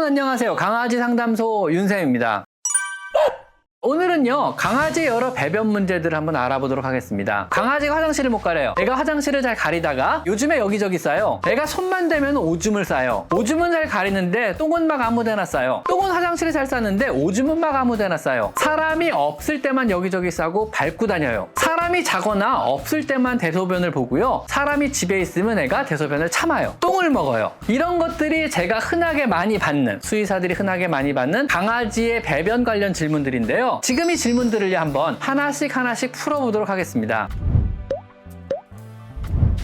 여러분 안녕하세요. 강아지 상담소 윤쌤입니다. 오늘은요, 강아지의 여러 배변 문제들을 한번 알아보도록 하겠습니다. 강아지가 화장실을 못 가려요. 애가 화장실을 잘 가리다가 요즘에 여기저기 싸요. 애가 손만 대면 오줌을 싸요. 오줌은 잘 가리는데 똥은 막 아무데나 싸요. 똥은 화장실을 잘 싸는데 오줌은 막 아무데나 싸요. 사람이 없을 때만 여기저기 싸고 밟고 다녀요. 사람이 자거나 없을 때만 대소변을 보고요. 사람이 집에 있으면 애가 대소변을 참아요. 똥을 먹어요. 이런 것들이 제가 흔하게 많이 받는, 수의사들이 흔하게 많이 받는 강아지의 배변 관련 질문들인데요. 지금 이 질문들을 한번 하나씩 풀어보도록 하겠습니다.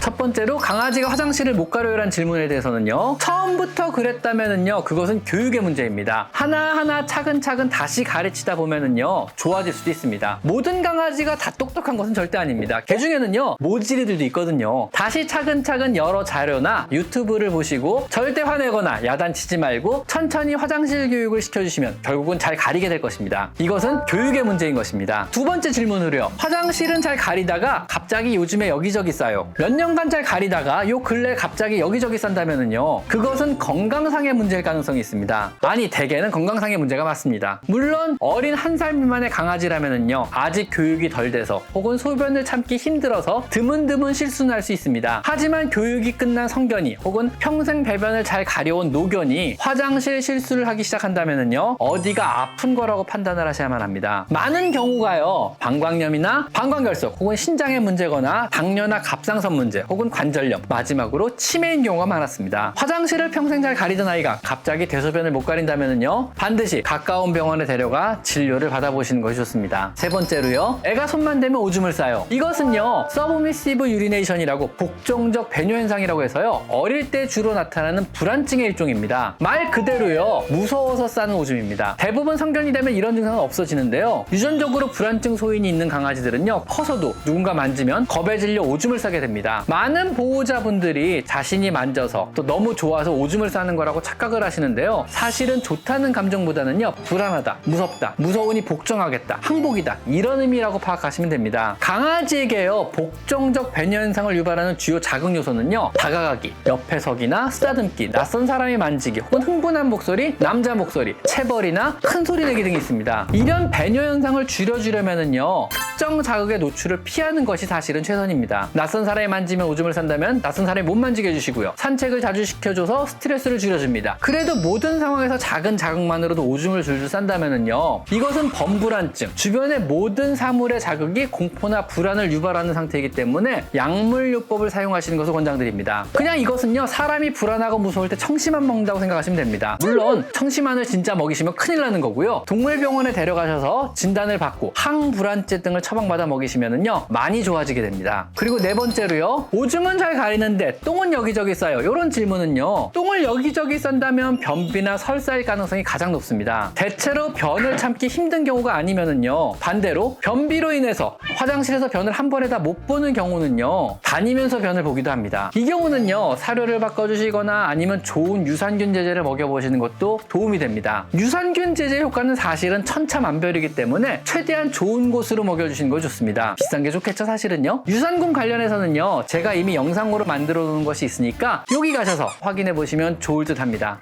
첫 번째로 강아지가 화장실을 못 가려요라는 질문에 대해서는요, 처음부터 그랬다면은요, 그것은 교육의 문제입니다. 하나하나 차근차근 다시 가르치다 보면은요, 좋아질 수도 있습니다. 모든 강아지가 다 똑똑한 것은 절대 아닙니다. 개 중에는요, 모질이들도 있거든요. 다시 차근차근 여러 자료나 유튜브를 보시고 절대 화내거나 야단치지 말고 천천히 화장실 교육을 시켜주시면 결국은 잘 가리게 될 것입니다. 이것은 교육의 문제인 것입니다. 두 번째 질문으로요, 화장실은 잘 가리다가 갑자기 요즘에 여기저기 싸요. 몇 년간 잘 가리다가 요 근래 갑자기 여기저기 싼다면은요, 그것은 건강상의 문제일 가능성이 있습니다. 아니, 대개는 건강상의 문제가 맞습니다. 물론 어린 1살 미만의 강아지라면은요, 아직 교육이 덜 돼서 혹은 소변을 참기 힘들어서 드문드문 실수는 할 수 있습니다. 하지만 교육이 끝난 성견이 혹은 평생 배변을 잘 가려온 노견이 화장실 실수를 하기 시작한다면은요, 어디가 아픈 거라고 판단을 하셔야만 합니다. 많은 경우가요, 방광염이나 방광결석 혹은 신장의 문제거나 당뇨나 갑상선 문제 혹은 관절염, 마지막으로 치매인 경우가 많았습니다. 화장실을 평생 잘 가리던 아이가 갑자기 대소변을 못 가린다면은요, 반드시 가까운 병원에 데려가 진료를 받아보시는 것이 좋습니다. 세 번째로요, 애가 손만 대면 오줌을 싸요. 이것은요, 서브미시브 유리네이션이라고 복종적 배뇨 현상이라고 해서요, 어릴 때 주로 나타나는 불안증의 일종입니다. 말 그대로요, 무서워서 싸는 오줌입니다. 대부분 성견이 되면 이런 증상은 없어지는데요, 유전적으로 불안증 소인이 있는 강아지들은요, 커서도 누군가 만지면 겁에 질려 오줌을 싸게 됩니다. 많은 보호자분들이 자신이 만져서 또 너무 좋아서 오줌을 싸는 거라고 착각을 하시는데요, 사실은 좋다는 감정보다는요, 불안하다, 무섭다, 무서우니 복종하겠다, 항복이다, 이런 의미라고 파악하시면 됩니다. 강아지에게요, 복종적 배뇨 현상을 유발하는 주요 자극 요소는요, 다가가기, 옆에 서기나 쓰다듬기, 낯선 사람이 만지기 혹은 흥분한 목소리, 남자 목소리, 체벌이나 큰 소리 내기 등이 있습니다. 이런 배뇨 현상을 줄여주려면은요, 특정 자극의 노출을 피하는 것이 사실은 최선입니다. 낯선 사람이 만지면 오줌을 싼다면 낯선 사람이 못 만지게 해주시고요, 산책을 자주 시켜줘서 스트레스를 줄여줍니다. 그래도 모든 상황에서 작은 자극만으로도 오줌을 줄줄 싼다면은요, 이것은 범불안증, 주변의 모든 사물의 자극이 공포나 불안을 유발하는 상태이기 때문에 약물요법을 사용하시는 것을 권장드립니다. 그냥 이것은요, 사람이 불안하고 무서울 때 청심환 먹는다고 생각하시면 됩니다. 물론 청심환을 진짜 먹이시면 큰일 나는 거고요, 동물병원에 데려가셔서 진단을 받고 항불안제 등을 처방받아 먹이시면은요, 많이 좋아지게 됩니다. 그리고 네 번째로요, 오줌은 잘 가리는데 똥은 여기저기 싸요. 이런 질문은요, 똥을 여기저기 싼다면 변비나 설사일 가능성이 가장 높습니다. 대체로 변을 참기 힘든 경우가 아니면은요, 반대로 변비로 인해서 화장실에서 변을 한 번에 다 못 보는 경우는요, 다니면서 변을 보기도 합니다. 이 경우는요, 사료를 바꿔주시거나 아니면 좋은 유산균 제제를 먹여보시는 것도 도움이 됩니다. 유산균 제제 효과는 사실은 천차만별이기 때문에 최대한 좋은 곳으로 먹여주시는 거 좋습니다. 비싼 게 좋겠죠, 사실은요. 유산균 관련해서는요, 제가 이미 영상으로 만들어 놓은 것이 있으니까 여기 가셔서 확인해 보시면 좋을 듯 합니다.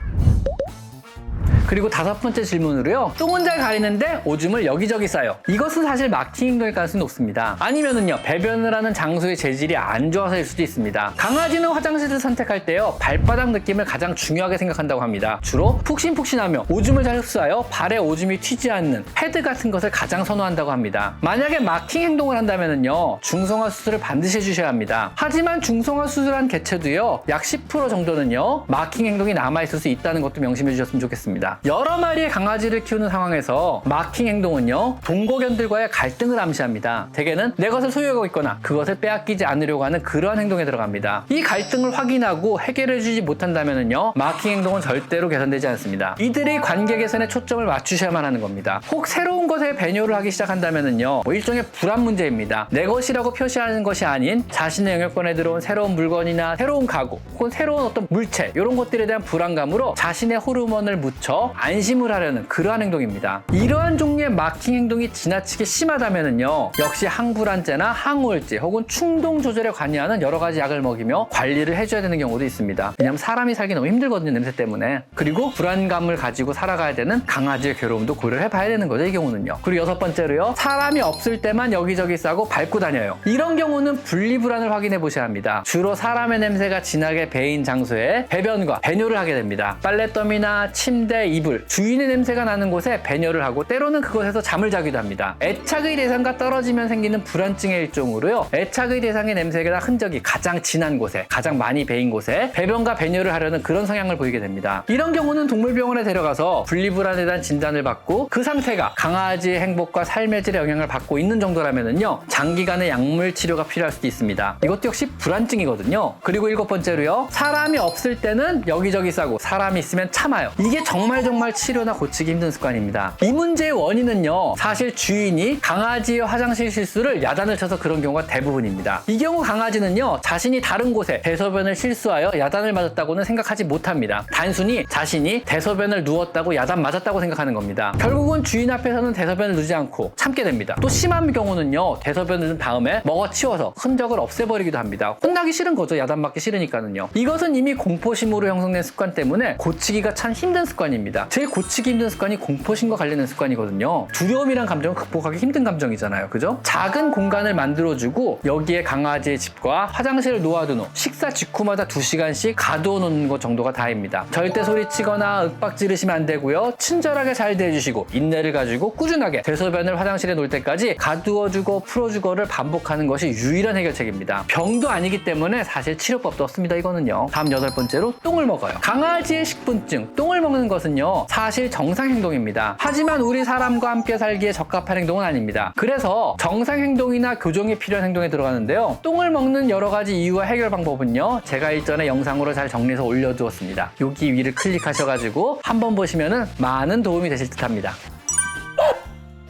그리고 다섯 번째 질문으로요, 똥은 잘 가리는데 오줌을 여기저기 싸요. 이것은 사실 마킹 행동일 가능성이 높습니다. 아니면은요, 배변을 하는 장소의 재질이 안 좋아서일 수도 있습니다. 강아지는 화장실을 선택할 때요, 발바닥 느낌을 가장 중요하게 생각한다고 합니다. 주로 푹신푹신하며 오줌을 잘 흡수하여 발에 오줌이 튀지 않는 패드 같은 것을 가장 선호한다고 합니다. 만약에 마킹 행동을 한다면은요, 중성화 수술을 반드시 해주셔야 합니다. 하지만 중성화 수술한 개체도요, 약 10% 정도는요, 마킹 행동이 남아있을 수 있다는 것도 명심해 주셨으면 좋겠습니다. 여러 마리의 강아지를 키우는 상황에서 마킹 행동은요, 동거견들과의 갈등을 암시합니다. 대개는 내 것을 소유하고 있거나 그것을 빼앗기지 않으려고 하는 그러한 행동에 들어갑니다. 이 갈등을 확인하고 해결해주지 못한다면요, 마킹 행동은 절대로 개선되지 않습니다. 이들의 관계 개선에 초점을 맞추셔야만 하는 겁니다. 혹 새로운 것에 배뇨를 하기 시작한다면요, 일종의 불안 문제입니다. 내 것이라고 표시하는 것이 아닌 자신의 영역권에 들어온 새로운 물건이나 새로운 가구 혹은 새로운 어떤 물체, 이런 것들에 대한 불안감으로 자신의 호르몬을 묻혀 보면서 안심을 하려는 그러한 행동입니다. 이러한 종류의 마킹 행동이 지나치게 심하다면은요, 역시 항불안제나 항우울제 혹은 충동 조절에 관여하는 여러 가지 약을 먹이며 관리를 해줘야 되는 경우도 있습니다. 왜냐하면 사람이 살기 너무 힘들거든요, 냄새 때문에. 그리고 불안감을 가지고 살아가야 되는 강아지의 괴로움도 고려를 해봐야 되는 거죠, 이 경우는요. 그리고 6번째로요, 사람이 없을 때만 여기저기 싸고 밟고 다녀요. 이런 경우는 분리불안을 확인해 보셔야 합니다. 주로 사람의 냄새가 진하게 배인 장소에 배변과 배뇨를 하게 됩니다. 빨랫더미나 침대, 이불, 주인의 냄새가 나는 곳에 배뇨를 하고 때로는 그곳에서 잠을 자기도 합니다. 애착의 대상과 떨어지면 생기는 불안증의 일종으로요, 애착의 대상의 냄새나 흔적이 가장 진한 곳에, 가장 많이 배인 곳에 배변과 배뇨를 하려는 그런 성향을 보이게 됩니다. 이런 경우는 동물병원에 데려가서 분리불안에 대한 진단을 받고 그 상태가 강아지의 행복과 삶의 질에 영향을 받고 있는 정도라면은요, 장기간의 약물 치료가 필요할 수도 있습니다. 이것도 역시 불안증이거든요. 그리고 7번째로요, 사람이 없을 때는 여기저기 싸고 사람이 있으면 참아요. 이게 정말 치료나 고치기 힘든 습관입니다. 이 문제의 원인은요, 사실 주인이 강아지의 화장실 실수를 야단을 쳐서 그런 경우가 대부분입니다. 이 경우 강아지는요, 자신이 다른 곳에 대소변을 실수하여 야단을 맞았다고는 생각하지 못합니다. 단순히 자신이 대소변을 누웠다고 야단 맞았다고 생각하는 겁니다. 결국은 주인 앞에서는 대소변을 누지 않고 참게 됩니다. 또 심한 경우는요, 대소변을 넣은 다음에 먹어치워서 흔적을 없애버리기도 합니다. 혼나기 싫은 거죠, 야단 맞기 싫으니까는요. 이것은 이미 공포심으로 형성된 습관 때문에 고치기가 참 힘든 습관입니다. 제일 고치기 힘든 습관이 공포심과 관련된 습관이거든요. 두려움이란 감정은 극복하기 힘든 감정이잖아요, 그죠? 작은 공간을 만들어주고 여기에 강아지의 집과 화장실을 놓아둔 후 식사 직후마다 2시간씩 가두어 놓는 것 정도가 다입니다. 절대 소리치거나 윽박 지르시면 안 되고요, 친절하게 잘 대해주시고 인내를 가지고 꾸준하게 대소변을 화장실에 놓을 때까지 가두어주고 풀어주고를 반복하는 것이 유일한 해결책입니다. 병도 아니기 때문에 사실 치료법도 없습니다, 이거는요. 다음 8번째로 똥을 먹어요. 강아지의 식분증, 똥을 먹는 것은요, 사실 정상 행동입니다. 하지만 우리 사람과 함께 살기에 적합한 행동은 아닙니다. 그래서 정상 행동이나 교정이 필요한 행동에 들어가는데요, 똥을 먹는 여러 가지 이유와 해결 방법은요, 제가 일전에 영상으로 잘 정리해서 올려두었습니다. 여기 위를 클릭하셔가지고 한번 보시면은 많은 도움이 되실 듯 합니다.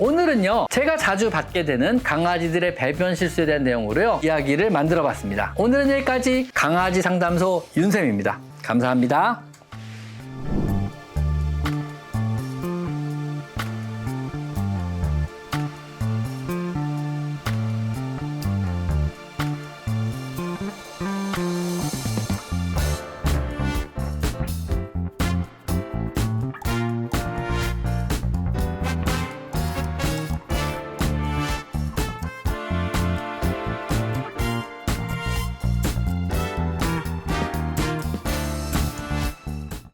오늘은요, 제가 자주 받게 되는 강아지들의 배변 실수에 대한 내용으로요, 이야기를 만들어 봤습니다. 오늘은 여기까지. 강아지 상담소 윤쌤입니다. 감사합니다.